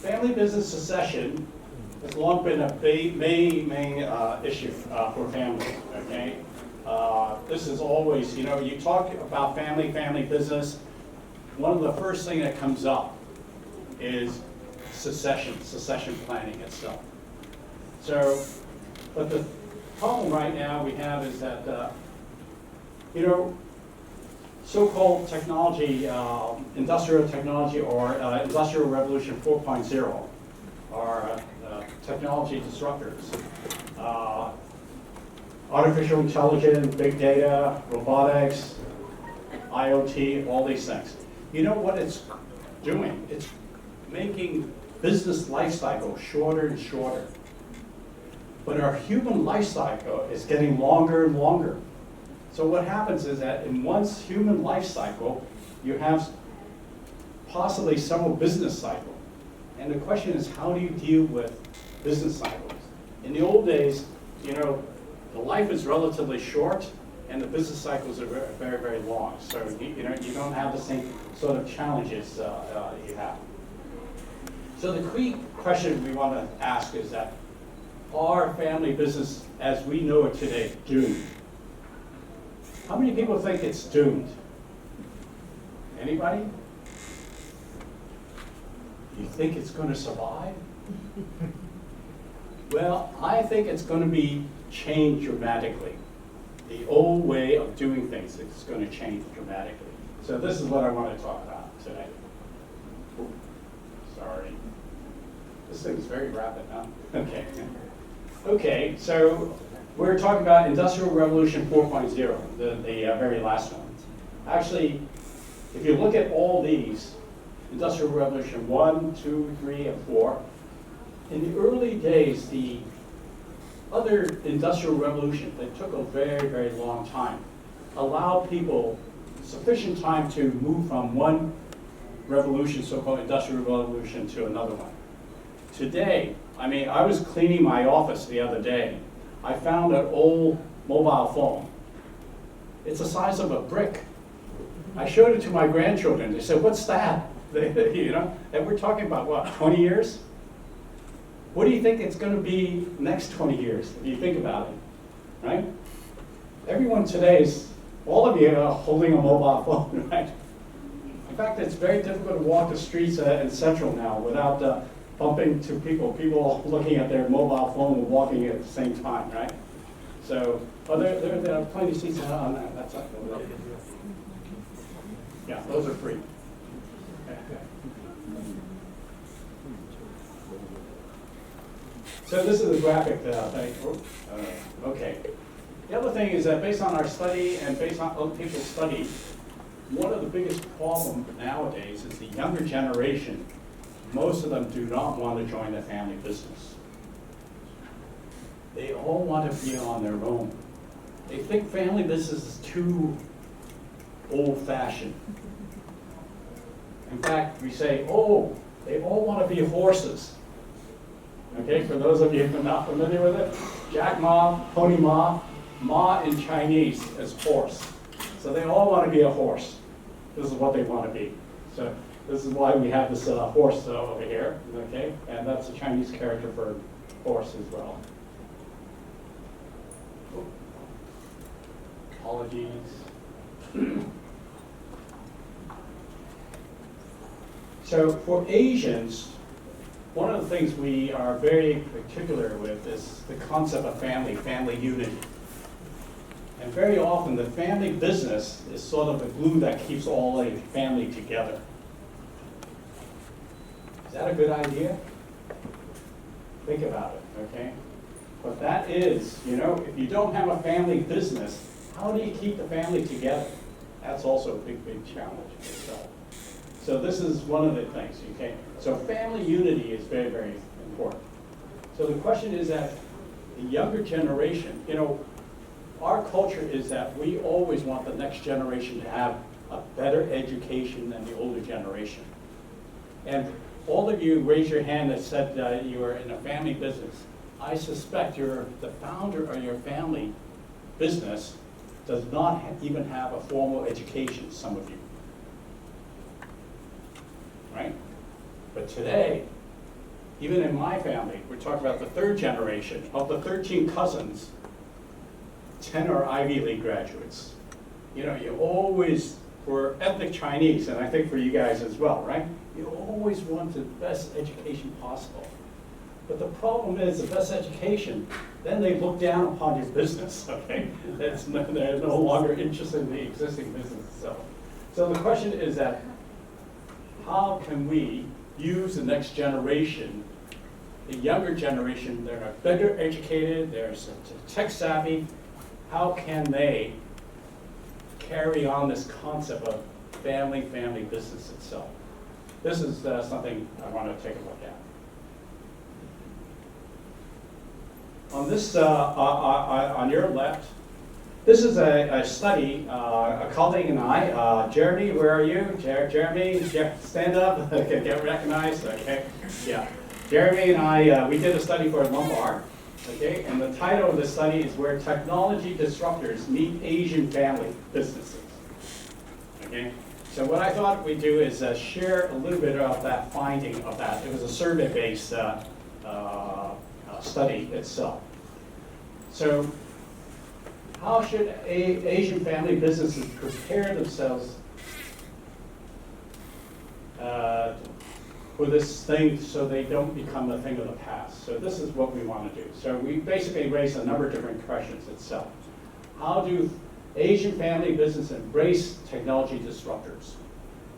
family business succession has long been a main issue for families, okay? This is always, you know, you talk about family business, one of the first thing that comes up is succession planning itself. So, but the problem right now we have is that, you know, so-called technology, industrial technology or Industrial Revolution 4.0 are technology disruptors. Artificial intelligence, big data, robotics, IoT, all these things. You know what it's doing? It's making business life cycle shorter and shorter. But our human life cycle is getting longer and longer. So what happens is that in one's human life cycle, you have possibly several business cycles. And the question is, how do you deal with business cycles? In the old days, you know, the life is relatively short and the business cycles are very, very, very long. So you know, you don't have the same sort of challenges you have. So the key question we want to ask is that, are family business as we know it today doomed? How many people think it's doomed? Anybody? You think it's going to survive? Well, I think it's going to be changed dramatically. The old way of doing things is going to change dramatically. So this is what I want to talk about today. Ooh, sorry. This thing is very rapid, huh? Okay. Okay, so we're talking about Industrial Revolution 4.0, the very last one. Actually, if you look at all these, Industrial Revolution 1, 2, 3, and 4, in the early days, the other industrial revolution that took a very, very long time allowed people sufficient time to move from one revolution, so-called industrial revolution, to another one. Today, I mean, I was cleaning my office the other day. I found an old mobile phone. It's the size of a brick. I showed it to my grandchildren. They said, "What's that?" You know, and we're talking about what, 20 years? What do you think it's going to be next 20 years, if you think about it, right? Everyone today is, all of you are holding a mobile phone, right? In fact, it's very difficult to walk the streets in Central now without bumping to people. People looking at their mobile phone and walking at the same time, right? So, there are plenty of seats on that side. Yeah, those are free. So this is a graphic thing. Okay. The other thing is that based on our study and based on other people's study, one of the biggest problems nowadays is the younger generation. Most of them do not want to join the family business. They all want to be on their own. They think family business is too old-fashioned. In fact, we say, oh, they all want to be horses. Okay, for those of you who are not familiar with it, Jack Ma, Pony Ma, Ma in Chinese is horse. So they all want to be a horse. This is what they want to be. So this is why we have this horse over here, okay? And that's a Chinese character for horse as well. Oh. Apologies. So for Asians, one of the things we are very particular with is the concept of family unity. And very often the family business is sort of the glue that keeps all a family together. Is that a good idea? Think about it, okay? But that is, you know, if you don't have a family business, how do you keep the family together? That's also a big, big challenge itself. So this is one of the things, okay? So family unity is very, very important. So the question is that the younger generation, you know, our culture is that we always want the next generation to have a better education than the older generation. And all of you raise your hand that said you are in a family business. I suspect you're the founder of your family business does not even have a formal education, some of you. Right? But today, even in my family, we're talking about the third generation. Of the 13 cousins, 10 are Ivy League graduates. You know, you always, for ethnic Chinese, and I think for you guys as well, right? You always want the best education possible. But the problem is the best education, then they look down upon your business, okay? They're no longer interested in the existing business itself. So the question is that, how can we use the next generation, the younger generation, they're better educated, they're tech savvy, how can they carry on this concept of family business itself? This is something I want to take a look at. On this, on your left, this is a study, a colleague and I, Jeremy, where are you? Jeremy, stand up, get recognized, okay, yeah. Jeremy and I, we did a study for Lombard, okay, and the title of the study is Where Technology Disruptors Meet Asian Family Businesses, okay. So what I thought we'd do is share a little bit of that finding of that. It was a survey-based study itself. So how should Asian family businesses prepare themselves for this thing so they don't become a thing of the past? So this is what we want to do. So we basically raised a number of different questions itself. How do Asian family business embrace technology disruptors?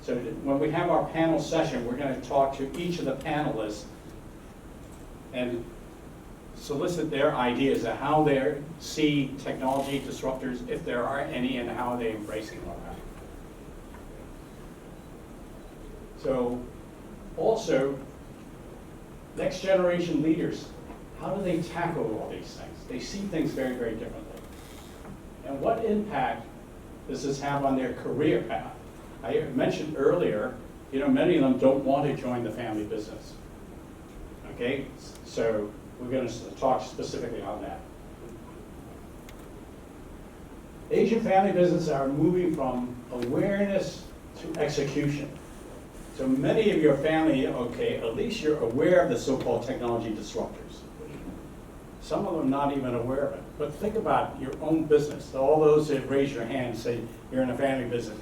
So when we have our panel session, we're going to talk to each of the panelists and solicit their ideas of how they see technology disruptors, if there are any, and how they're embracing all that. So also, next generation leaders, how do they tackle all these things? They see things very differently. And what impact does this have on their career path? I mentioned earlier, you know, many of them don't want to join the family business. Okay, so we're going to talk specifically on that. Asian family businesses are moving from awareness to execution. So many of your family, okay, at least you're aware of the so-called technology disruptors. Some of them not even aware of it. But think about your own business. All those that raise your hand and say you're in a family business.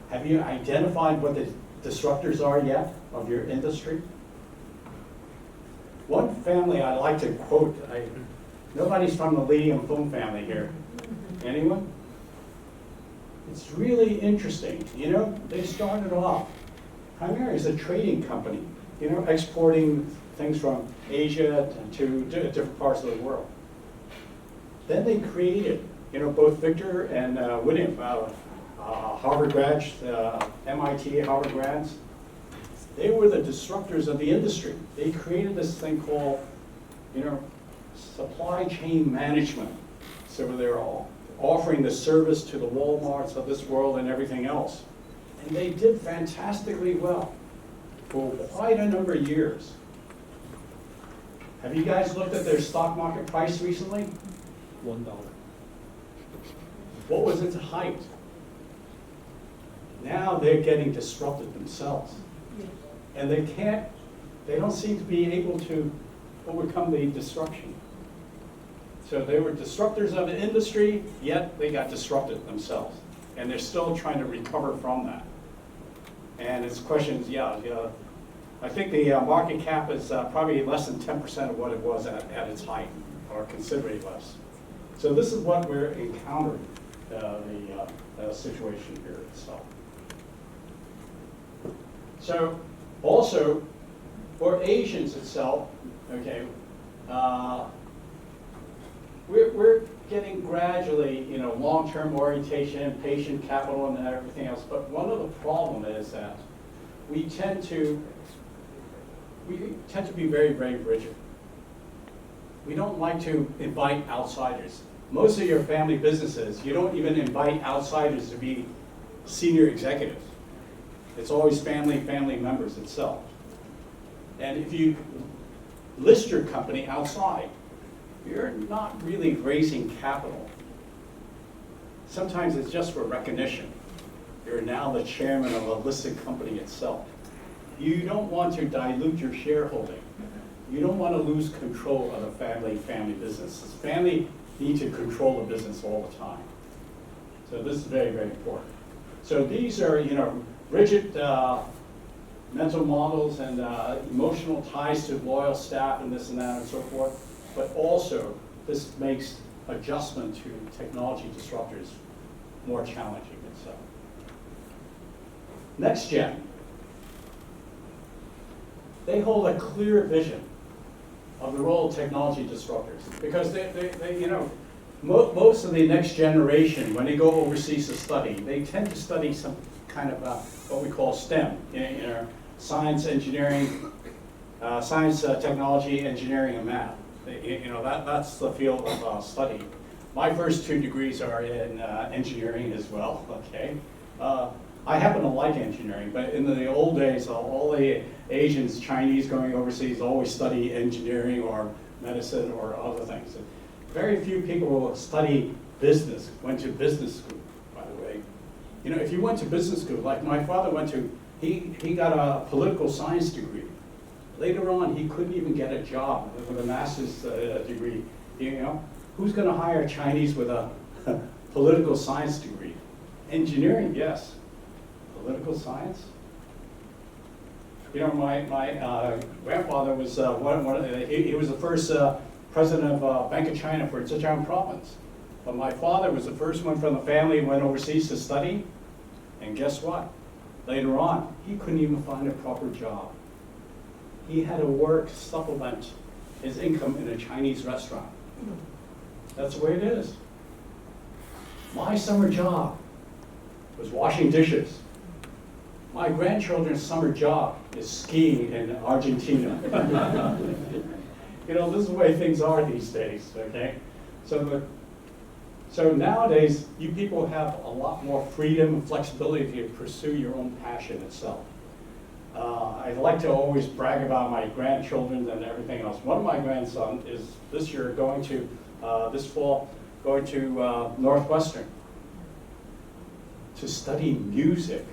Have you identified what the disruptors are yet of your industry? One family I like to quote, nobody's from the Lee and Foom family here. Anyone? It's really interesting. You know, they started off primarily as a trading company, you know, exporting things from Asia to different parts of the world. Then they created, you know, both Victor and William, Harvard grads, MIT Harvard grads. They were the disruptors of the industry. They created this thing called, you know, supply chain management. So they're all offering the service to the Walmarts of this world and everything else. And they did fantastically well for quite a number of years. Have you guys looked at their stock market price recently? $1. What was its height? Now they're getting disrupted themselves. And they don't seem to be able to overcome the disruption. So they were disruptors of the industry, yet they got disrupted themselves. And they're still trying to recover from that. And it's questions, I think the market cap is probably less than 10% of what it was at its height, or considerably less. So this is what we're encountering, the situation here itself. So also, for Asians itself, okay, we're getting gradually, you know, long-term orientation, patient capital, and everything else. But one of the problem is that we tend to be very rigid. We don't like to invite outsiders. Most of your family businesses, you don't even invite outsiders to be senior executives. It's always family members itself. And if you list your company outside, you're not really raising capital. Sometimes it's just for recognition. You're now the chairman of a listed company itself. You don't want to dilute your shareholding. You don't want to lose control of the family business. The family need to control the business all the time. So this is very, very important. So these are, rigid mental models and emotional ties to loyal staff and this and that and so forth. But also, this makes adjustment to technology disruptors more challenging itself. Next gen. They hold a clear vision of the role of technology disruptors because most of the next generation, when they go overseas to study, they tend to study some kind of what we call STEM, science, engineering, technology, engineering, and math. That's the field of study. My first 2 degrees are in engineering as well. Okay, I happen to like engineering, but in the old days, all the Asians, Chinese going overseas always study engineering or medicine or other things. Very few people study business, went to business school, by the way. If you went to business school, like my father went to, he got a political science degree. Later on, he couldn't even get a job with a master's degree. Who's going to hire Chinese with a political science degree? Engineering, yes. Political science? My grandfather was he was the first president of Bank of China for Zhejiang province. But my father was the first one from the family who went overseas to study. And guess what? Later on, he couldn't even find a proper job. He had to work to supplement his income in a Chinese restaurant. That's the way it is. My summer job was washing dishes. My grandchildren's summer job is skiing in Argentina. This is the way things are these days, okay? So nowadays, you people have a lot more freedom and flexibility to pursue your own passion itself. I like to always brag about my grandchildren and everything else. One of my grandsons is this year going to, this fall, going to Northwestern to study music.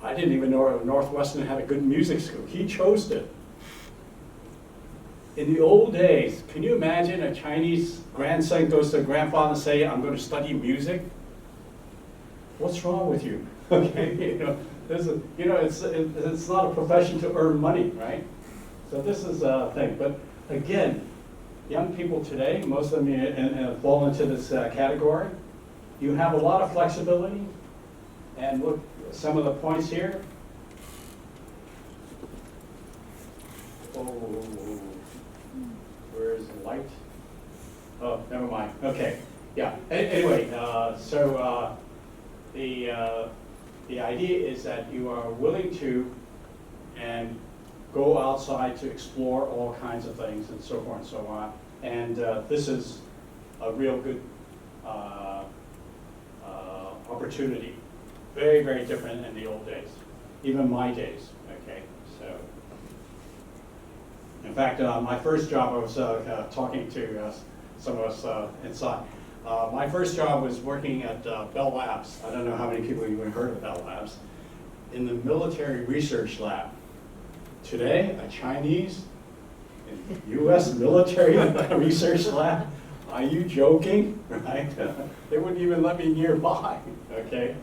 I didn't even know Northwestern had a good music school. He chose it. In the old days, can you imagine a Chinese grandson goes to a grandfather and say, I'm going to study music? What's wrong with you? Okay, it's not a profession to earn money, right? So this is a thing. But again, young people today, most of them fall into this category. You have a lot of flexibility. And look, some of the points here. Where is the light? Oh, never mind. Okay. Yeah. Anyway, the idea is that you are willing to and go outside to explore all kinds of things and so forth and so on. And this is a real good opportunity. Very, very different in the old days, even my days. Okay, so in fact, my first job, I was talking to some of us inside. My first job was working at Bell Labs. I don't know how many people even heard of Bell Labs. In the military research lab. Today, a Chinese U.S. military research lab. Are you joking? Right? They wouldn't even let me nearby. Okay.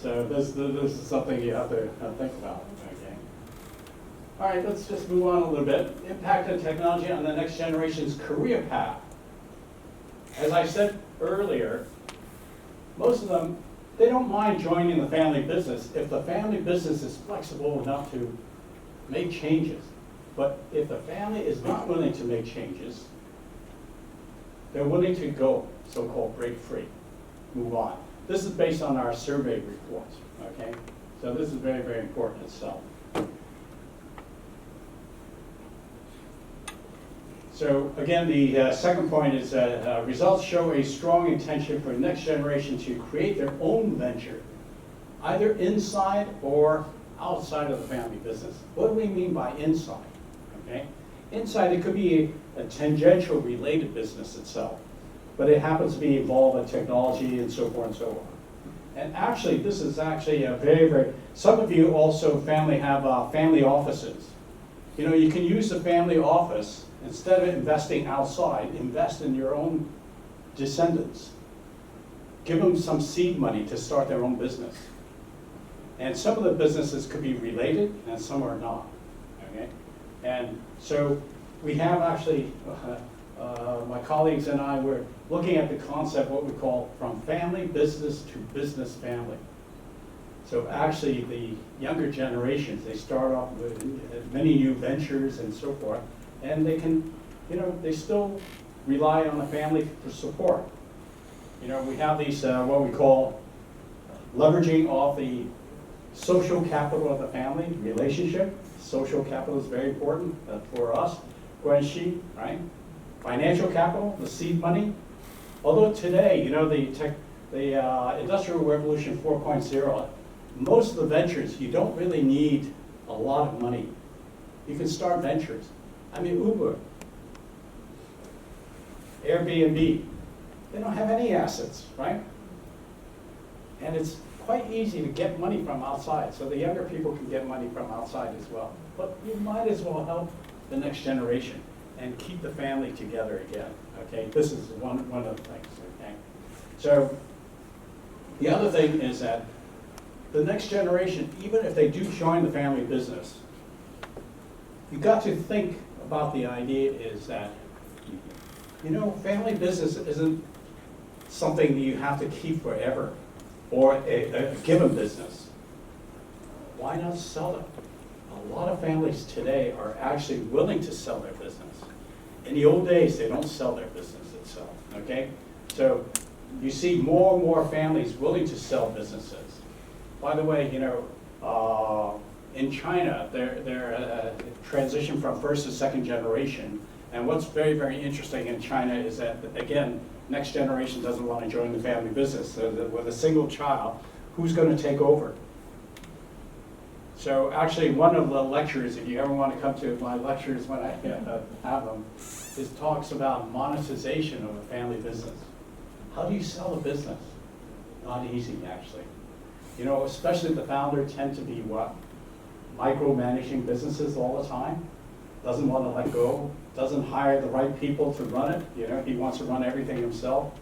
So this is something you have to think about. Okay. All right, let's just move on a little bit. Impact of technology on the next generation's career path. As I said earlier, most of them, they don't mind joining the family business if the family business is flexible enough to make changes. But if the family is not willing to make changes, they're willing to go, so-called break free, move on. This is based on our survey reports, okay? So this is very, very important itself. So again, the second point is that results show a strong intention for the next generation to create their own venture, either inside or outside of the family business. What do we mean by inside? Okay? Inside, it could be a tangential related business itself, but it happens to be involved in technology and so forth and so on. And actually, this is actually a very, very, some of you also have family offices. You know, you can use the family office, instead of investing outside, invest in your own descendants. Give them some seed money to start their own business. And some of the businesses could be related and some are not, okay? And so we have actually, my colleagues and I were looking at the concept, what we call from family business to business family. So actually the younger generations, they start off with many new ventures and so forth, and they can, you know, they still rely on the family for support. You know, we have these, what we call leveraging off the social capital of the family relationship. Social capital is very important for us, Guanxi, right? Financial capital, the seed money. Although today, you know, the Industrial Revolution 4.0, most of the ventures, you don't really need a lot of money. You can start ventures. I mean, Uber, Airbnb, they don't have any assets, right? And it's quite easy to get money from outside, so the younger people can get money from outside as well. But you might as well help the next generation and keep the family together again, okay? This is one of the things, okay? So the other thing is that the next generation, even if they do join the family business, you got to think about the idea is that, you know, family business isn't something that you have to keep forever or a given business. Why not sell it? A lot of families today are actually willing to sell their business. In the old days, they don't sell their business itself, okay? So you see more and more families willing to sell businesses. By the way, you know, in China, they're transition from first to second generation. And what's very, very interesting in China is that, again, next generation doesn't want to join the family business. So with a single child, who's going to take over? So actually, one of the lectures, if you ever want to come to my lectures when I have them, is talks about monetization of a family business. How do you sell a business? Not easy, actually. You know, especially the founder tend to be what? Micromanaging businesses all the time. Doesn't want to let go. Doesn't hire the right people to run it. You know, he wants to run everything himself.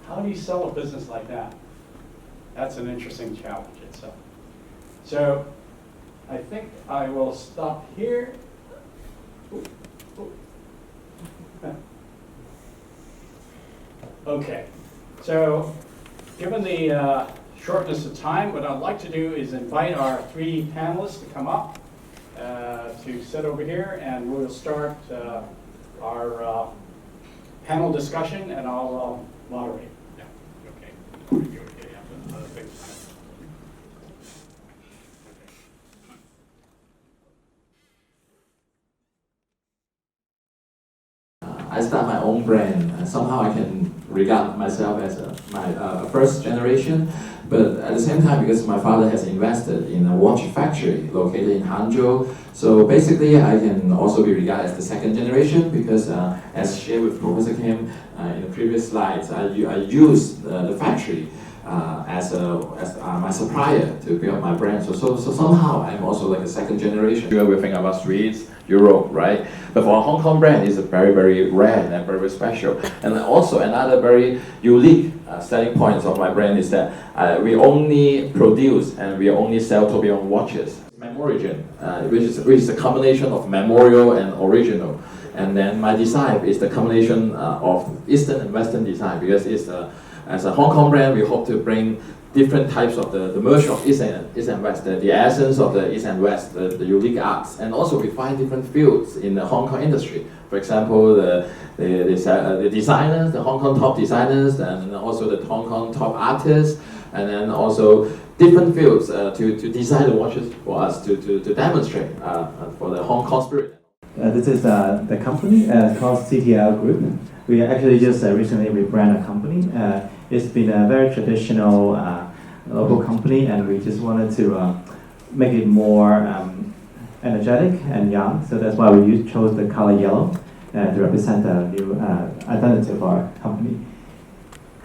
How do you sell a business like that? That's an interesting challenge itself. So I think I will stop here. Ooh, ooh. Okay, so given the shortness of time, what I'd like to do is invite our three panelists to come up to sit over here, and we'll start our panel discussion, and I'll moderate. Yeah, okay. You okay? Yeah, big time. I start my own brand. Somehow I can regard myself as my first generation, but at the same time, because my father has invested in a watch factory located in Hangzhou, so basically I can also be regarded as the second generation because as shared with Professor Kim in the previous slides, I use the factory as my supplier to build my brand. So somehow I'm also like a second generation. We think about Swedes, Europe, right? But for a Hong Kong brand, it's very, very rare and very special. And also another very unique selling points of my brand is that we only produce and we only sell Tourbillon watches. Memorigin, which is a combination of memorial and original. And then my design is the combination of Eastern and Western design because it's as a Hong Kong brand, we hope to bring different types of the merge of East and West, the essence of the East and West, the unique arts, and also we find different fields in the Hong Kong industry. For example, the designers, the Hong Kong top designers, and also the Hong Kong top artists, and then also different fields to design the watches for us to demonstrate for the Hong Kong spirit. This is the company called CTL Group. We actually just recently rebranded a company. It's been a very traditional local company, and we just wanted to make it more energetic and young. So that's why we chose the color yellow to represent the new identity of our company.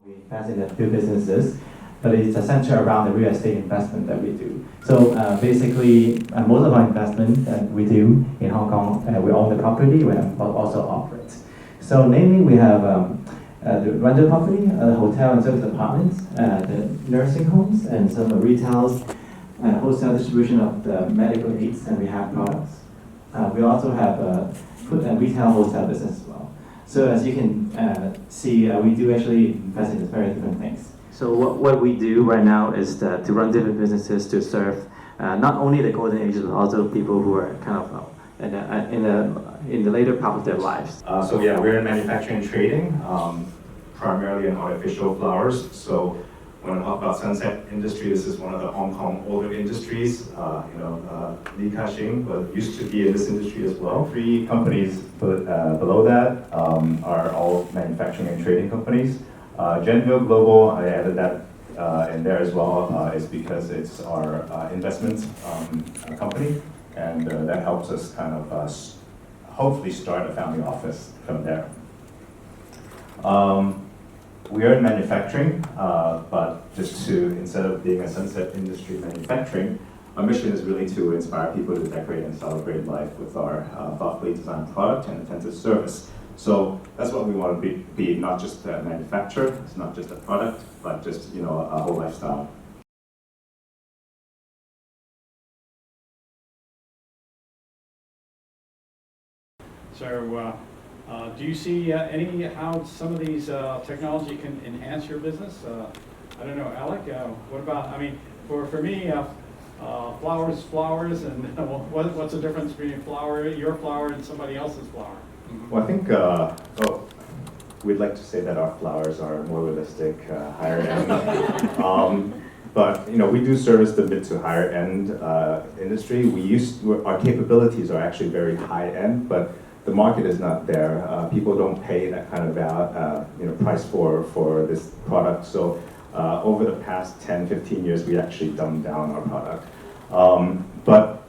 We invest in a few businesses, but it's centered around the real estate investment that we do. So basically, most of our investment that we do in Hong Kong, we own the property, we also operate. So namely, we have the rental property, hotel and service apartments, the nursing homes, and some retails, wholesale distribution of the medical aids and rehab products. We also have food and retail wholesale business as well. So as you can see, we do actually invest in very different things. So what we do right now is to run different businesses to serve not only the golden ages, but also people who are kind of in the later part of their lives. So yeah, we're in manufacturing and trading, primarily in artificial flowers. So when I talk about sunset industry, this is one of the Hong Kong older industries. Li Ka-shing, but used to be in this industry as well. 3 companies below that are all manufacturing and trading companies. Genville Global, I added that in there as well, is because it's our investment company, and that helps us kind of hopefully start a family office from there. We are in manufacturing, but just to, instead of being a sunset industry manufacturing, our mission is really to inspire people to decorate and celebrate life with our thoughtfully designed product and attentive service. So that's what we want to be not just a manufacturer, it's not just a product, but just a whole lifestyle. So do you see how some of these technology can enhance your business? I don't know, Alick, what about, I mean, for me, flowers, and what's the difference between your flower and somebody else's flower? Well, I think we'd like to say that our flowers are more realistic, higher end. But we do service the mid to higher end industry. Our capabilities are actually very high end, but the market is not there. People don't pay that kind of price for this product. So over the past 10, 15 years, we actually dumbed down our product. But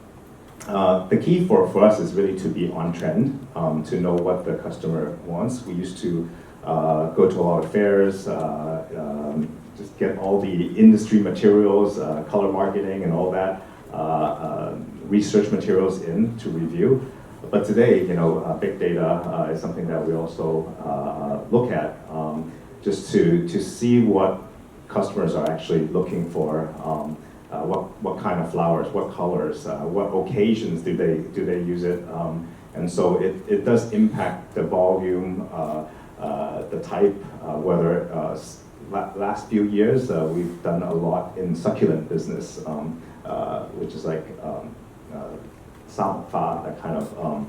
the key for us is really to be on trend, to know what the customer wants. We used to go to a lot of fairs, just get all the industry materials, color marketing and all that, research materials in to review. But today, big data is something that we also look at, just to see what customers are actually looking for, what kind of flowers, what colors, what occasions do they use it, and so it does impact the volume, the type, whether last few years we've done a lot in succulent business, which is like fa, that kind of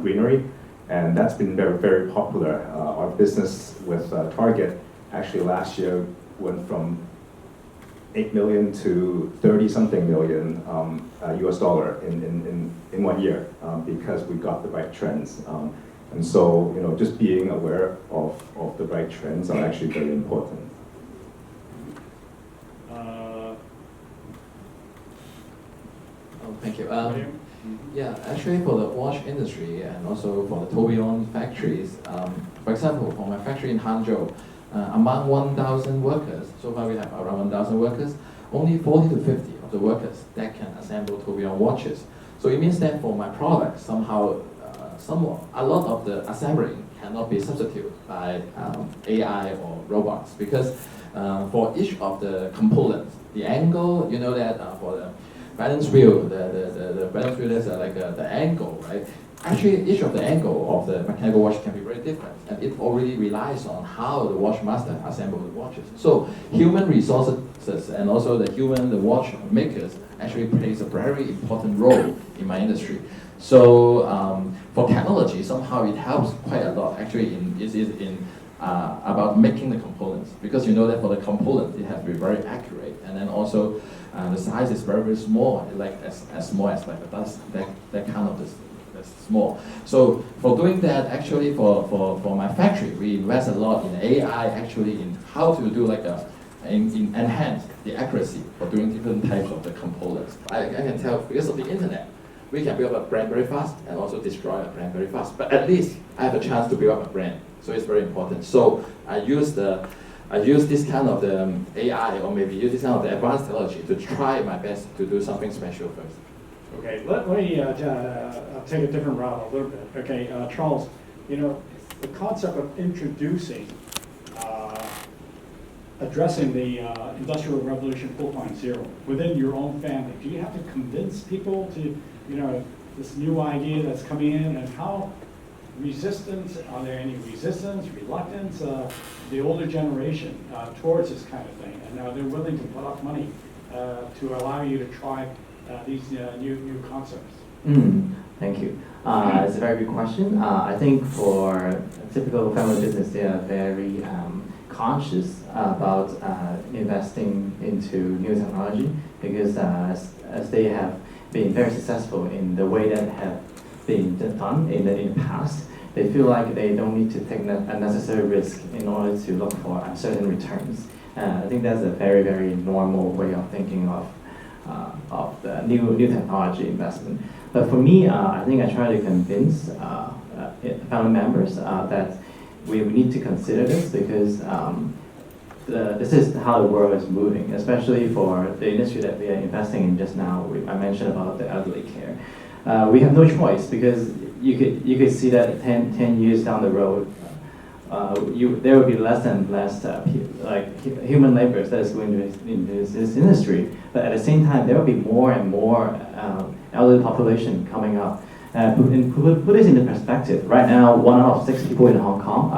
greenery, and that's been very, very popular. Our business with Target actually last year went from 8 million to 30-something million US dollar in 1 year, because we got the right trends. And so, just being aware of the right trends are actually very important. Thank you. Yeah, actually for the watch industry and also for the Tourbillon factories, for example, for my factory in Hangzhou, among 1,000 workers, so far we have around 1,000 workers, only 40 to 50 of the workers that can assemble Tourbillon watches. So it means that for my product, somehow, a lot of the assembling cannot be substituted by AI or robots, because for each of the components, the angle, that for the balance wheel, the balance wheel is like the angle, right? Actually, each of the angle of the mechanical watch can be very different, and it already relies on how the watch master assemble the watches. So human resources and also the watch makers actually plays a very important role in my industry. So for technology, somehow it helps quite a lot. Actually, about making the components, because that for the component it has to be very accurate, and then also the size is very, very small, like as small as like a dust, that kind of this small. So for doing that, actually for my factory, we invest a lot in AI, actually in how to do enhance the accuracy for doing different types of the components. I can tell because of the internet, we can build a brand very fast and also destroy a brand very fast. But at least I have a chance to build up a brand, so it's very important. So I use the I use this kind of the AI or maybe use this kind of the advanced technology to try my best to do something special first. Okay, let me take a different route a little bit. Okay, Charles, you know, the concept of introducing, addressing the Industrial Revolution 4.0 within your own family, do you have to convince people to, you know, this new idea that's coming in, and how resistance, are there any resistance, reluctance, the older generation towards this kind of thing, and are they willing to put up money to allow you to try these new concepts? Thank you. It's a very good question. I think for a typical family business, they are very conscious about investing into new technology because as they have been very successful in the way that have been done in the past, they feel like they don't need to take unnecessary risk in order to look for uncertain returns. I think that's a very, very normal way of thinking of the new technology investment. But for me, I think I try to convince family members that we need to consider this because this is how the world is moving, especially for the industry that we are investing in just now. I mentioned about the elderly care. We have no choice because you could see that 10 years down the road, there will be less and less human laborers that is going to in this industry. But at the same time, there will be more and more elderly population coming up. Put this into perspective. Right now, 1 out of 6 people in Hong Kong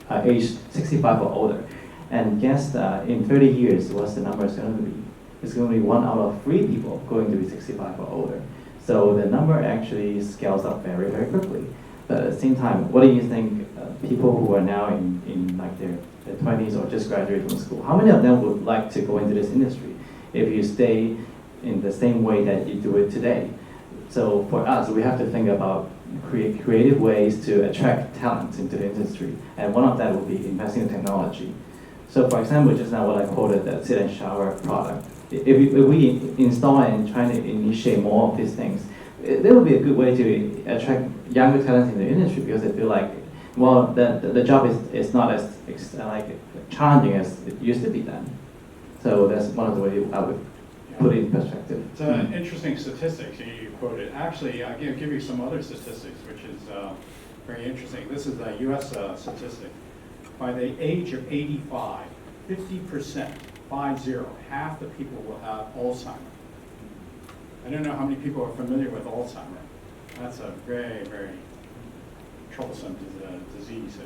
are aged 65 or older. And guess in 30 years, what's the number is going to be? It's going to be 1 out of 3 people going to be 65 or older. So the number actually scales up very, very quickly. But at the same time, what do you think people who are now in like their 20s or just graduated from school, how many of them would like to go into this industry if you stay in the same way that you do it today? So for us, we have to think about creative ways to attract talent into the industry. And one of that would be investing in technology. So for example, just now what I quoted, that sit and shower product. If we install and try to initiate more of these things, that would be a good way to attract younger talent in the industry because they feel like, well, the job is not as challenging as it used to be then. So that's one of the ways I would put it in perspective. It's an interesting statistics you quoted. Actually, I'll give you some other statistics, which is very interesting. This is a U.S. statistic. By the age of 85, 50%, 50, half the people will have Alzheimer's. I don't know how many people are familiar with Alzheimer's. That's a very, very troublesome disease.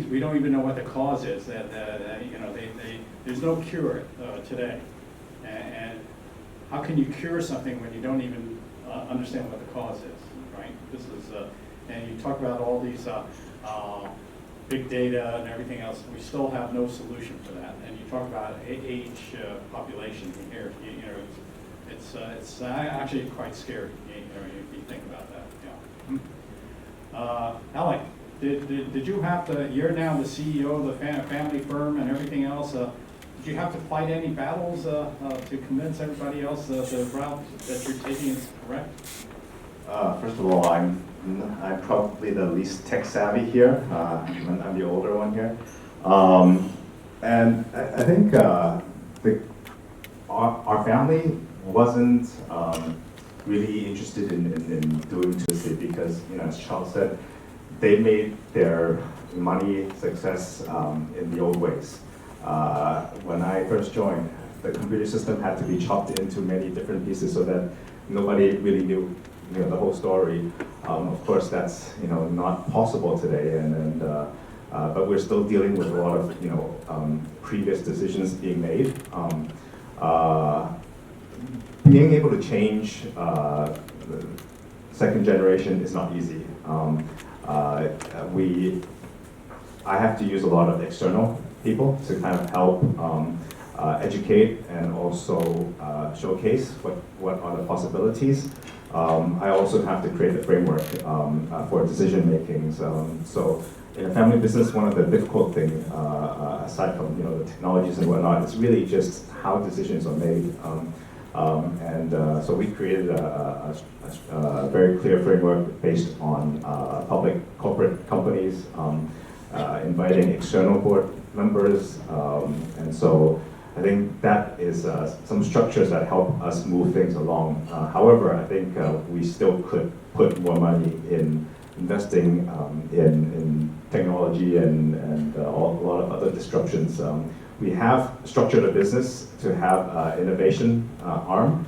We don't even know what the cause is. There's no cure today. And how can you cure something when you don't even understand what the cause is, right? This is, and you talk about all these big data and everything else. We still have no solution for that. And you talk about age population here. It's actually quite scary. If you think about that. Yeah. Alick, did you have to? You're now the CEO of the family firm and everything else. Did you have to fight any battles to convince everybody else the route that you're taking is correct? First of all, I'm probably the least tech savvy here. I'm the older one here, and I think our family wasn't really interested in doing this because, as Charles said, they made their money success in the old ways. When I first joined, the computer system had to be chopped into many different pieces so that nobody really knew the whole story. Of course, that's not possible today, but we're still dealing with a lot of previous decisions being made. Being able to change second generation is not easy. I have to use a lot of external people to kind of help educate and also showcase what are the possibilities. I also have to create a framework for decision making. So in a family business, one of the difficult things, aside from the technologies and whatnot, is really just how decisions are made. So we created a very clear framework based on public corporate companies, inviting external board members, and so I think that is some structures that help us move things along. However, I think we still could put more money in investing in technology and a lot of other disruptions. We have structured a business to have innovation arm.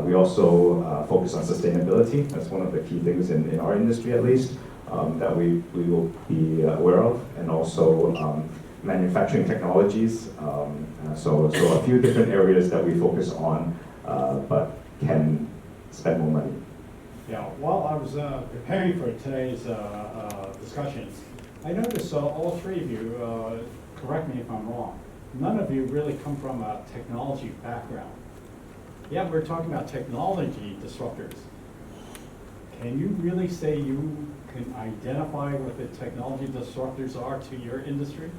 We also focus on sustainability. That's one of the key things in our industry, at least, that we will be aware of, and also manufacturing technologies. So a few different areas that we focus on, but can spend more money. Yeah, while I was preparing for today's discussion, I noticed all three of you, correct me if I'm wrong, none of you really come from a technology background. Yeah, we're talking about technology disruptors. Can you really say you can identify what the technology disruptors are to your industry?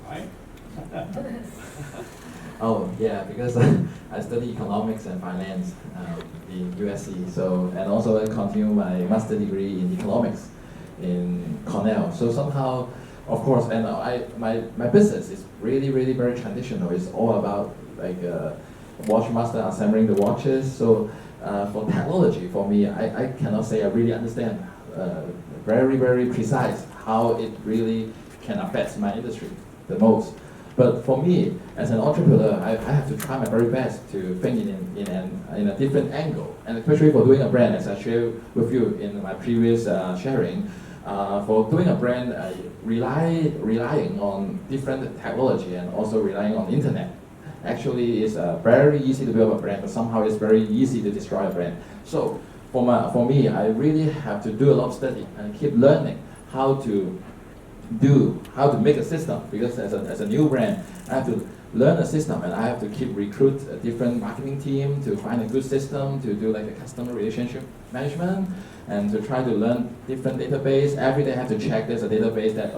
Right? Oh yeah, because I study economics and finance in USC, so, and also I continue my master degree in economics in Cornell. So somehow, of course, and my business is really very traditional. It's all about like watch master assembling the watches. So for technology, for me, I cannot say I really understand very precise how it really can affect my industry the most. But for me, as an entrepreneur, I have to try my very best to think in a different angle, and especially for doing a brand, as I shared with you in my previous sharing. For doing a brand, relying on different technology and also relying on the internet. Actually, it's very easy to build a brand, but somehow it's very easy to destroy a brand. So for me, I really have to do a lot of study and keep learning how to make a system, because as a new brand, I have to learn a system, and I have to keep recruit a different marketing team to find a good system to do like a customer relationship management, and to try to learn different database. Every day I have to check there's a database that,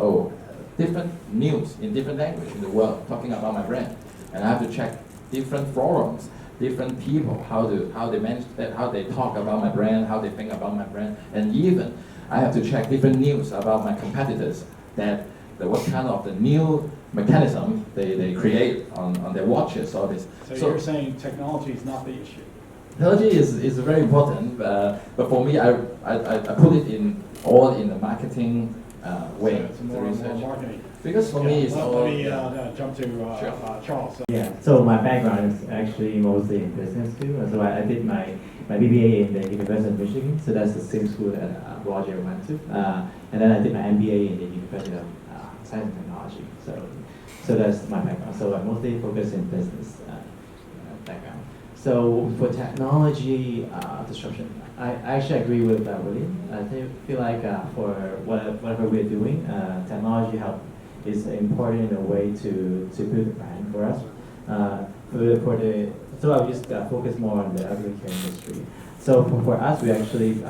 different news in different language in the world talking about my brand, and I have to check different forums, different people, how they manage that, how they talk about my brand, how they think about my brand, and even I have to check different news about my competitors, that what kind of the new mechanism they create on their watches, all this. So you're saying technology is not the issue? Technology is very important, but for me, I put it in the marketing way. So it's more marketing. Because for me, it's all. Let me jump to Charles. Yeah, so my background is actually mostly in business too. So I did my BBA in the University of Michigan, so that's the same school that Roger went to. And then I did my MBA in the University of Science and Technology. So that's my background. So I mostly focus in business background. So for technology disruption, I actually agree with William. I feel like for whatever we're doing, technology help is important in a way to build a brand for us. So I'll just focus more on the elderly care industry. So for us, we actually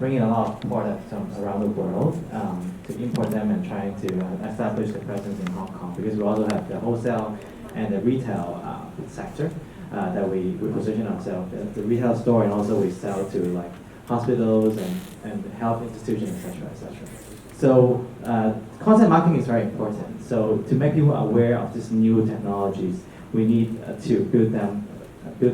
bring in a lot of products from around the world to import them and trying to establish the presence in Hong Kong, because we also have the wholesale and the retail sector that we position ourselves as the retail store, and also we sell to like hospitals and health institutions, etc. So content marketing is very important. So to make people aware of these new technologies, we need to build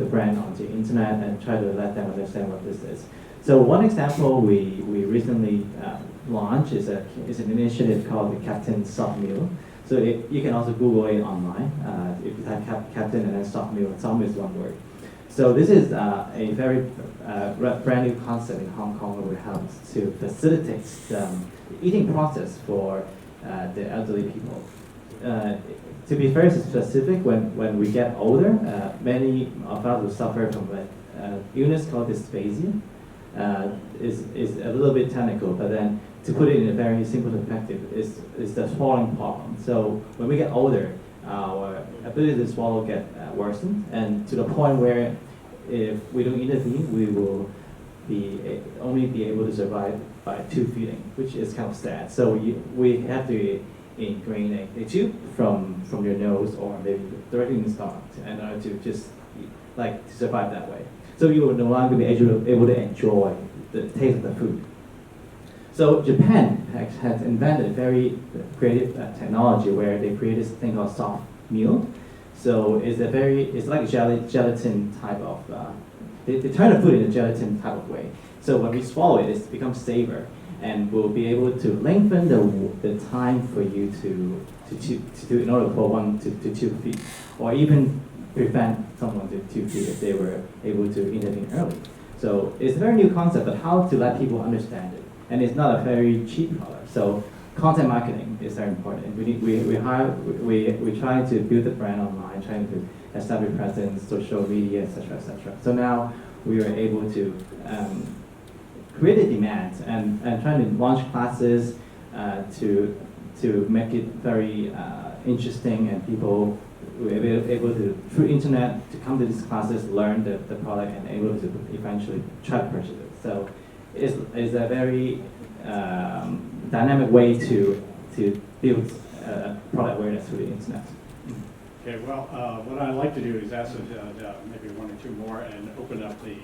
a brand on the internet and try to let them understand what this is. So one example we recently launched is an initiative called the Captain Soft Meal. So you can also Google it online. If you type Captain and then soft meal, soft is one word. So this is a very brand new concept in Hong Kong, where we help to facilitate the eating process for the elderly people. To be very specific, when we get older, many of us will suffer from an illness called dysphagia. Is a little bit technical, but then to put it in a very simple perspective, is the swallowing problem. So when we get older, our ability to swallow get worsened, and to the point where if we don't intervene, we will only be able to survive by tube feeding, which is kind of sad. So we have to ingrain a tube from your nose or maybe directly in the stomach in order to just to survive that way. So you will no longer be able to enjoy the taste of the food. So Japan has invented a very creative technology where they created this thing called soft meal. So it's like a gelatin type of, they turn the food in a gelatin type of way. So when we swallow it, it becomes safer, and we'll be able to lengthen the time for you to do in order for one to tube feed, or even prevent someone to tube feed if they were able to intervene early. So it's a very new concept, but how to let people understand it, and it's not a very cheap product. So content marketing is very important. We try to build the brand online, trying to establish presence, social media, etc., etc. So now we are able to create a demand and trying to launch classes to make it very interesting, and people were able to, through internet, to come to these classes, learn the product, and able to eventually try to purchase it. So it's a very dynamic way to build product awareness through the internet. Okay, well, what I'd like to do is ask maybe one or two more and open up to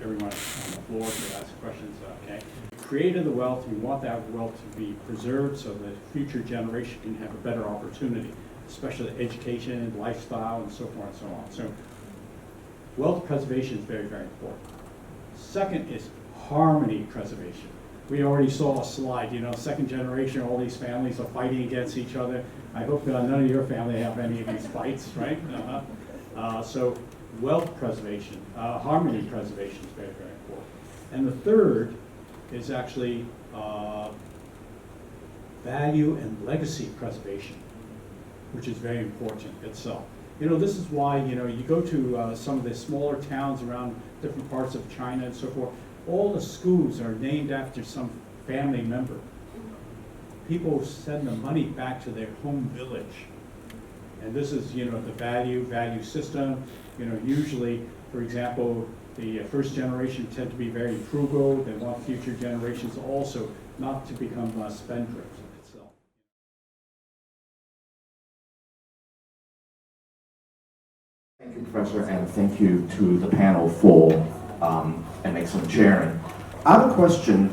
everyone on the floor to ask questions, okay? Created the wealth, we want that wealth to be preserved so that future generation can have a better opportunity, especially education, lifestyle, and so forth and so on. So wealth preservation is very, very important. Second is harmony preservation. We already saw a slide, second generation, all these families are fighting against each other. I hope none of your family have any of these fights, right? So wealth preservation, harmony preservation is very, very important. And the third is actually value and legacy preservation, which is very important itself. This is why, you go to some of the smaller towns around different parts of China and so forth, all the schools are named after some family member. People send the money back to their home village. And this is, the value system. Usually, for example, the first generation tend to be very frugal. They want future generations also not to become spendthrifts itself. Thank you, Professor, and thank you to the panel for an excellent sharing. I have a question.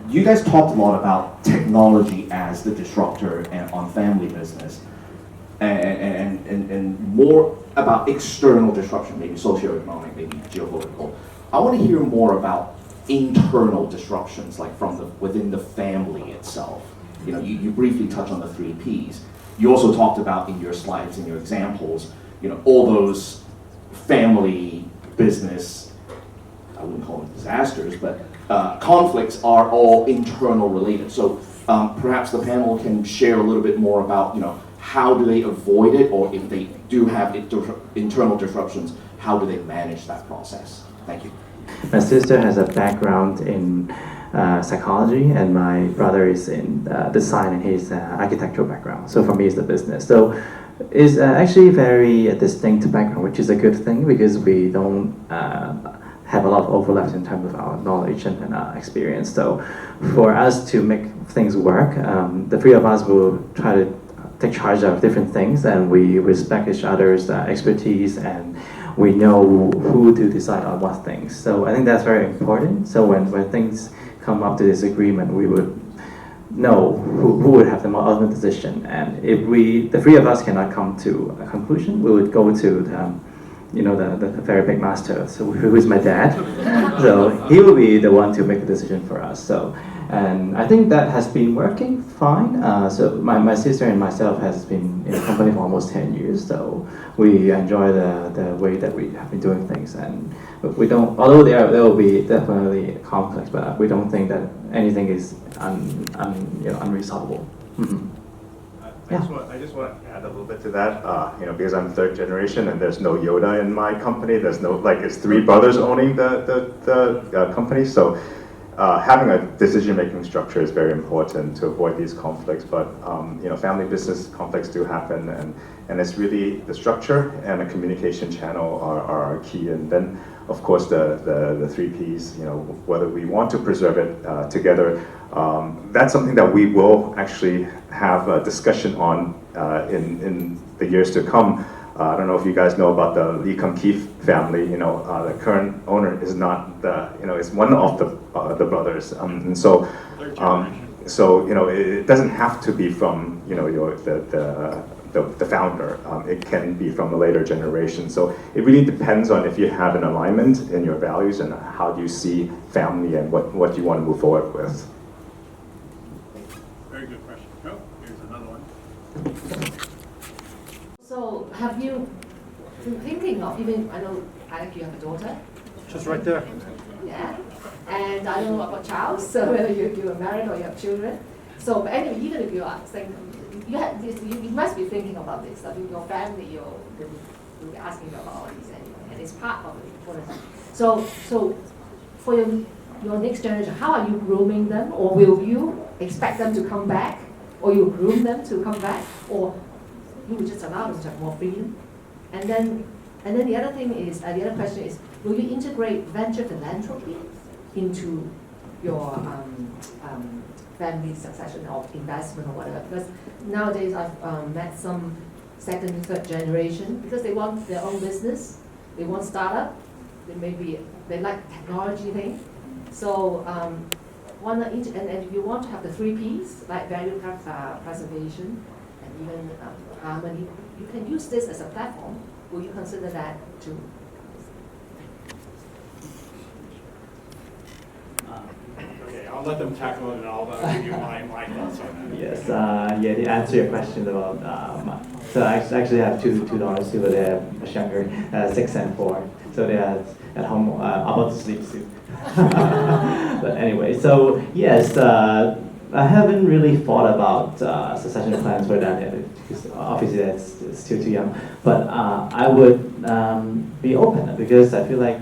You guys talked a lot about technology as the disruptor and on family business, and more about external disruption, maybe socioeconomic, maybe geopolitical. I want to hear more about internal disruptions, like from within the family itself. You briefly touched on the 3 Ps. You also talked about in your slides, in your examples, all those family business, I wouldn't call them disasters, but conflicts are all internal related. So perhaps the panel can share a little bit more about, how do they avoid it, or if they do have internal disruptions, how do they manage that process? Thank you. My sister has a background in psychology, and my brother is in design, and he's architectural background. So for me, it's the business. So it's actually very distinct background, which is a good thing because we don't have a lot of overlaps in terms of our knowledge and our experience. So for us to make things work, the 3 of us will try to take charge of different things, and we respect each other's expertise, and we know who to decide on what things. So I think that's very important. So when things come up to disagreement, we would know who would have the more ultimate decision. And if the 3 of us cannot come to a conclusion, we would go to the very big master, so who is my dad. So he will be the one to make the decision for us. So, and I think that has been working fine. So my sister and myself has been in the company for almost 10 years. So we enjoy the way that we have been doing things, and we don't. Although there will be definitely conflicts, but we don't think that anything is unresolvable. Mm-hmm. I just want to add a little bit to that, because I'm 3rd generation and there's no Yoda in my company. There's no, it's 3 brothers owning the company. So having a decision-making structure is very important to avoid these conflicts. But family business conflicts do happen, and it's really the structure and the communication channel are key. And then, of course, the 3 Ps. Whether we want to preserve it together. That's something that we will actually have a discussion on in the years to come. I don't know if you guys know about the Lee Kum Keith family. The current owner is not is one of the brothers. And so, so it doesn't have to be from the founder. It can be from a later generation. So it really depends on if you have an alignment in your values and how do you see family and what you want to move forward with. Very good question. Oh, here's another one. So have you been thinking of, even, I know, Alick, you have a daughter? Just right there. Yeah. And I don't know about child, so whether you are married or you have children. So, but anyway, even if you are saying, you must be thinking about this. I think your family, you'll be asking about all these anyway, and it's part of it. So for your next generation, how are you grooming them, or will you expect them to come back, or you groom them to come back, or you will just allow them to have more freedom? And then the other thing is, the other question is, will you integrate venture philanthropy into your family succession or investment or whatever? Because nowadays I've met some second and third generation, because they want their own business, they want startup, they like technology thing. So and if you want to have the 3 Ps, like value preservation and even harmony, you can use this as a platform. Will you consider that too? Okay, I'll let them tackle it and I'll give you my thoughts on that. Yes, yeah, to answer your question about, so I actually have two daughters too, but they're much younger, 6 and 4. So they're at home, about to sleep soon. But anyway, so yes, I haven't really thought about succession plans for that yet, because obviously it's too young. But I would be open, because I feel like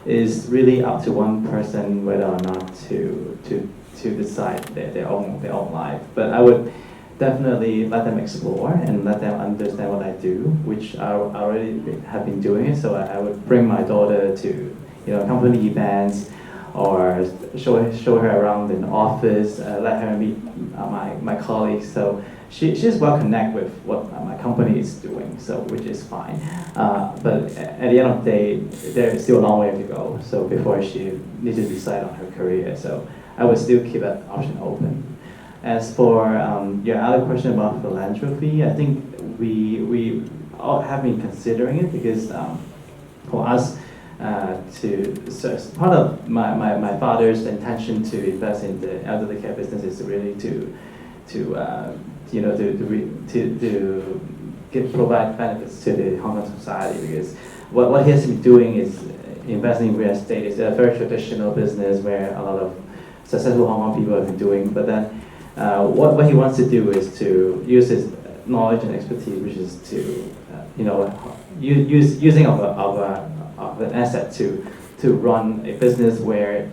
it's really up to one person whether or not to decide their own life. But I would definitely let them explore and let them understand what I do, which I already have been doing it. So I would bring my daughter to company events, or show her around in the office, let her meet my colleagues. So she's well connected with what my company is doing, so which is fine. But at the end of the day, there's still a long way to go. So before she needs to decide on her career, so I would still keep that option open. As for your other question about philanthropy, I think we all have been considering it, because for us, so as part of my father's intention to invest in the elderly care business is really to provide benefits to the Hong Kong society, because what he has been doing is investing in real estate. It's a very traditional business where a lot of successful Hong Kong people have been doing. But then what he wants to do is to use his knowledge and expertise, which is to using of an asset to run a business where it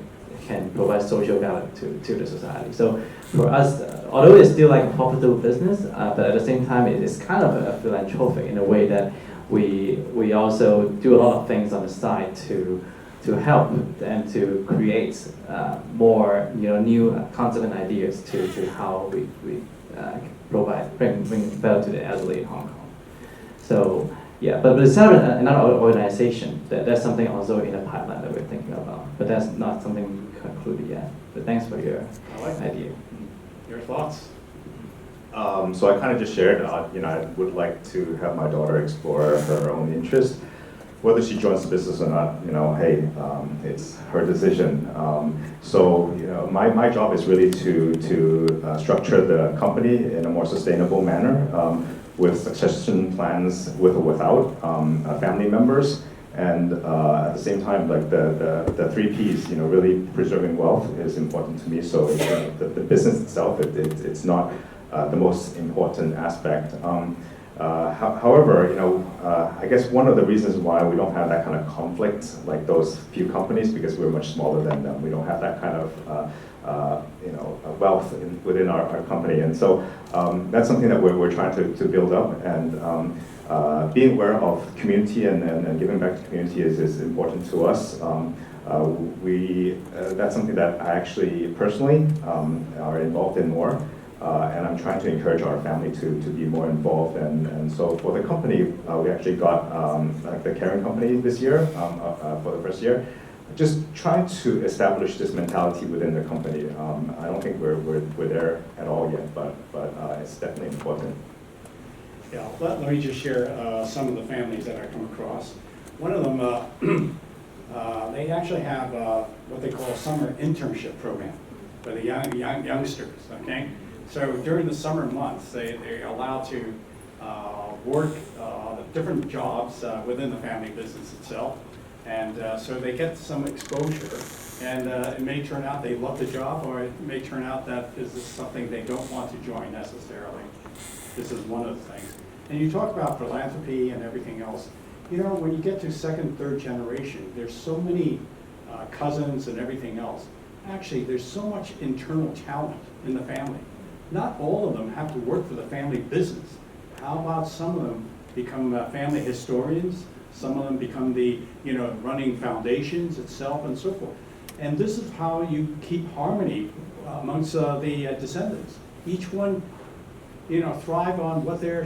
can provide social value to the society. So for us, although it's still like a profitable business, but at the same time it is kind of a philanthropic in a way that we also do a lot of things on the side to help and to create more new concept and ideas to how we bring value to the elderly in Hong Kong. So yeah, but it's another organization. That's something also in the pipeline that we're thinking about. But that's not something we concluded yet. But thanks for your idea. Your thoughts? So I kind of just shared, I would like to have my daughter explore her own interest. Whether she joins the business or not, hey, it's her decision. So my job is really to structure the company in a more sustainable manner, with succession plans with or without family members, and at the same time, like the 3 Ps, really preserving wealth is important to me. So the business itself, it's not the most important aspect. However, I guess one of the reasons why we don't have that kind of conflict like those few companies, because we're much smaller than them. We don't have that kind of wealth within our company, and so that's something that we're trying to build up. And being aware of community and giving back to community is important to us. That's something that I actually personally are involved in more. And I'm trying to encourage our family to be more involved. And so for the company, we actually got like the caring company this year for the first year. just try to establish this mentality within the company. I don't think we're there at all yet, but it's definitely important. Yeah, let me just share some of the families that I come across. One of them, they actually have what they call a summer internship program for the youngsters, okay? So during the summer months, they're allowed to work different jobs within the family business itself. And so they get some exposure, and it may turn out they love the job, or it may turn out that this is something they don't want to join necessarily. This is one of the things. And you talk about philanthropy and everything else. You know, when you get to second, third generation, there's so many cousins and everything else. Actually, there's so much internal talent in the family. Not all of them have to work for the family business. How about some of them become family historians? Some of them become the, running foundations itself and so forth. And this is how you keep harmony amongst the descendants. Each one, thrive on what they're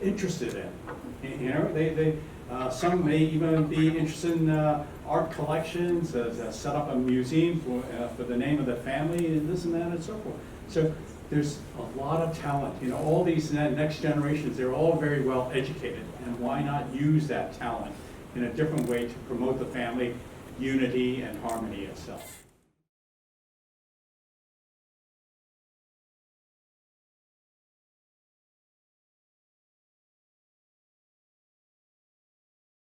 interested in. Some may even be interested in art collections, set up a museum for the name of the family, and this and that and so forth. So there's a lot of talent. All these next generations, they're all very well educated, and why not use that talent in a different way to promote the family unity and harmony itself?